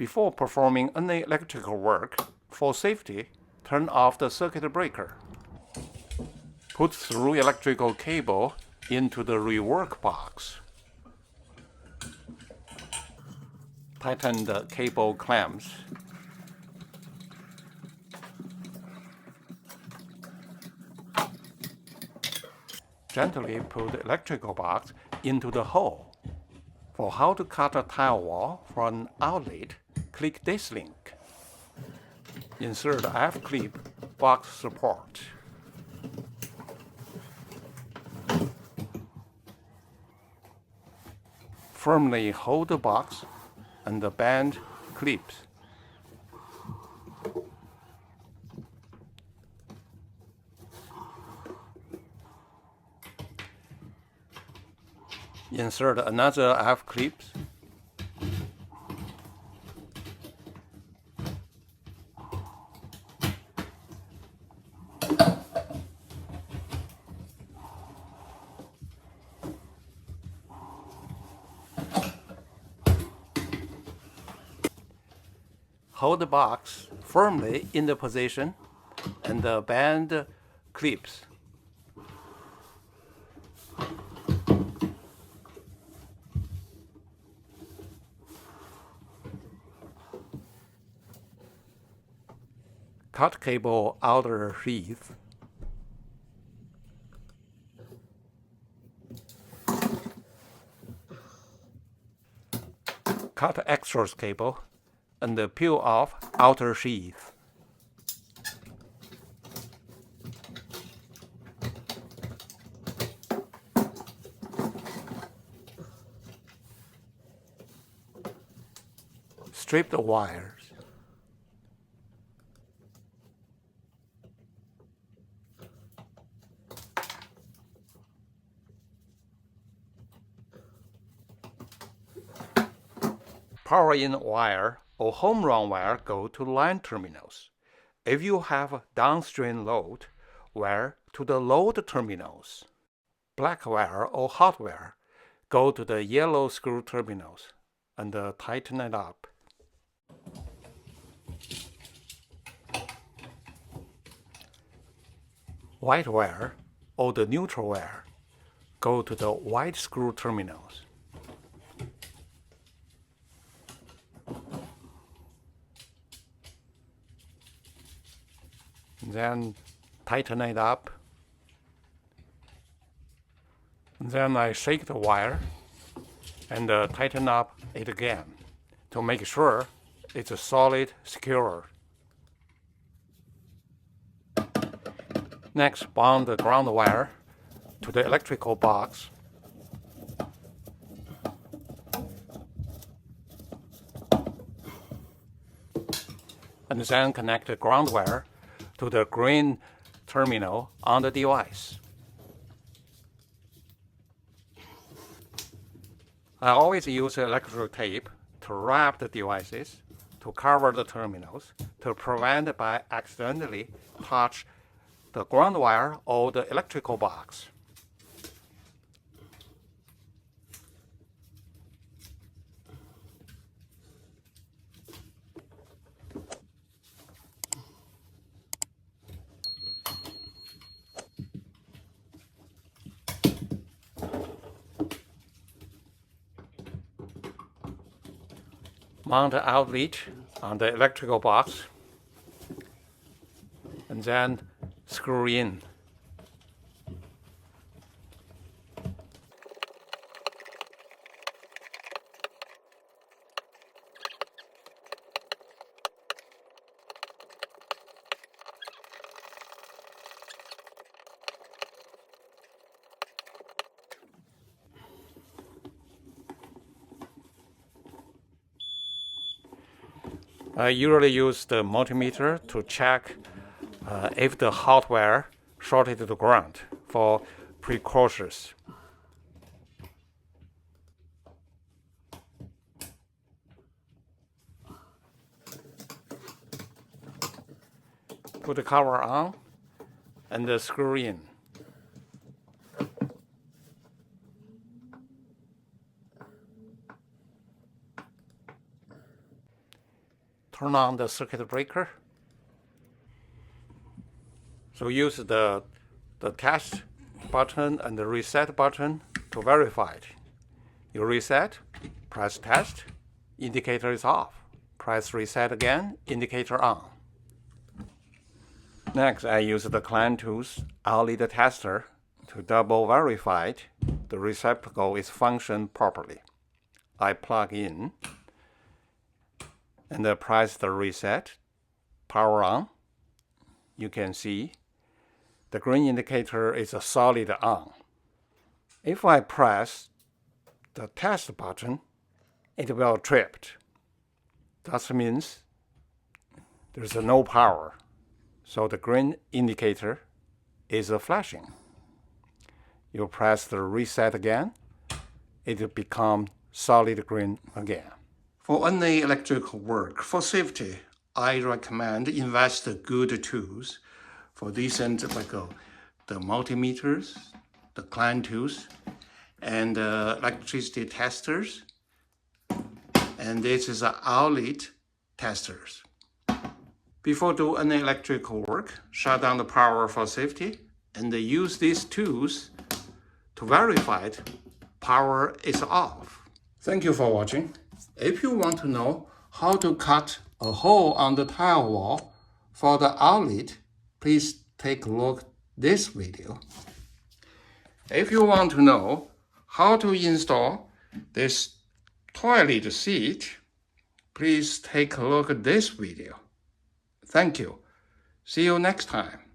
Before performing any electrical work, for safety, turn off the circuit breaker. Put through electrical cable into the rework box. Tighten the cable clamps. Gently put the electrical box into the hole. For how to cut a tile wall for an outlet, click this link. Insert the F-clip box support. Firmly hold the box and the band clips. Insert another F-clip. Hold the box firmly in the position and the band clips. Cut cable outer sheath. Cut exhaust cable and peel off outer sheath. Strip the wires. Power in wire or home run wire go to line terminals. If you have downstream load, wire to the load terminals. Black wire or hot wire go to the yellow screw terminals and tighten it up. White wire or the neutral wire go to the white screw terminals. Then tighten it up. Then I shake the wire and tighten up it again to make sure it's solid, secure. Next, bond the ground wire to the electrical box. And then connect the ground wire to the green terminal on the device. I always use electrical tape to wrap the devices to cover the terminals to prevent by accidentally touch the ground wire or the electrical box. Mount the outlet on the electrical box and then screw in. I usually use the multimeter to check if the hot wire shorted to the ground for precautions. Put the cover on and screw in. turn on the circuit breaker. So use the test button and the reset button to verify it. You reset, press test, indicator is off. Press reset again, indicator on. Next, I use the Klein tools outlet tester to double verify the receptacle is functioning properly. I plug in and press the reset, power on. You can see the green indicator is a solid on. If I press the test button, it will trip. That means there's no power. So the green indicator is flashing. You press the reset again, it will become solid green again. For any electrical work, for safety, I recommend invest good tools for decent like the multimeters, the Klein tools, and electricity testers, and this is outlet testers. Before do any electrical work, shut down the power for safety, and use these tools to verify power is off. Thank you for watching. If you want to know how to cut a hole on the tile wall for the outlet, please take a look at this video. If you want to know how to install this toilet seat, please take a look at this video. Thank you. See you next time.